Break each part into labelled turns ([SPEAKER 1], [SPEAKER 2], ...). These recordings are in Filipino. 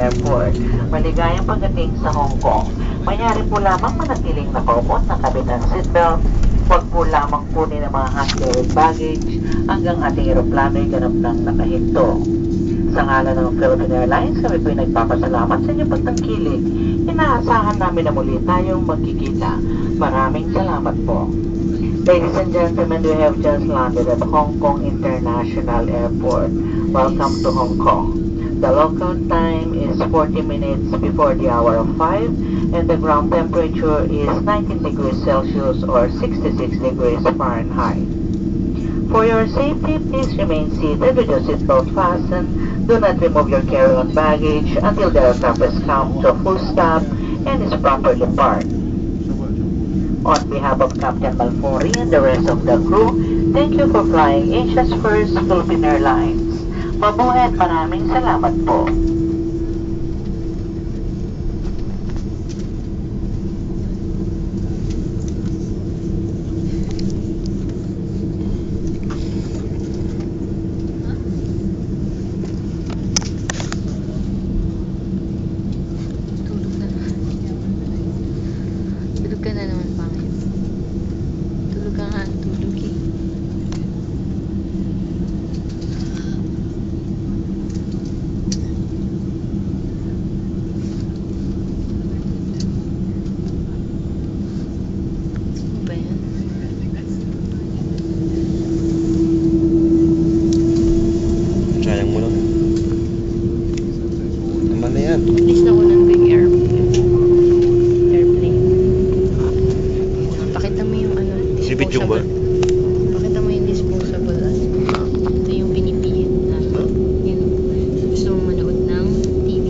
[SPEAKER 1] Airport. Maligayang pagdating sa Hong Kong. Mayari po lamang manatiling nakaupo at nakabit ang seatbelt. Huwag po lamang kunin ang mga hand-carried baggage hanggang ating eroplano ay ganap ng nakahinto. Sa ngalan ng Philippine Airlines, kami po ay nagpapasalamat sa inyong pagtangkilik. Inaasahan namin na muli tayong magkikita. Maraming salamat po. Ladies and gentlemen, we have just landed at Hong Kong International Airport. Welcome to Hong Kong. The local time is 40 minutes before the hour of 5 and the ground temperature is 19 degrees Celsius or 66 degrees Fahrenheit. For your safety, please remain seated with your seatbelt fastened. Do not remove your carry-on baggage until the aircraft has come to a full stop and is properly parked. On behalf of Captain Malfori and the rest of the crew, thank you for flying Asia's first Philippine Airlines. Mabuhay at maraming salamat po.
[SPEAKER 2] Tulog ka na naman, pangit. Tulog ka nga, tulog eh. Ano ba yan?
[SPEAKER 3] Sayang mo lang. Tama na yan.
[SPEAKER 2] At least nakunan ko yung airplane. Pakita mo yung ano,
[SPEAKER 3] Si Bidjong ba?
[SPEAKER 2] Pakita mo yung disposable. Ito yung pinipihit na. Yun. Gusto mo manood ng TV.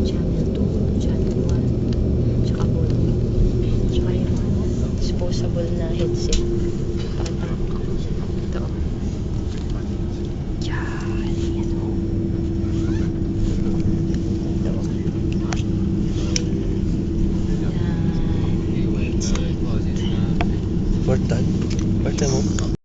[SPEAKER 2] Channel 2, Channel 1, tsaka volume. Tsaka yung disposable na headset. Pakita mo. Ito. Yan. Yan o. Ito. Yan. Headset.
[SPEAKER 3] Portal. Portal mo.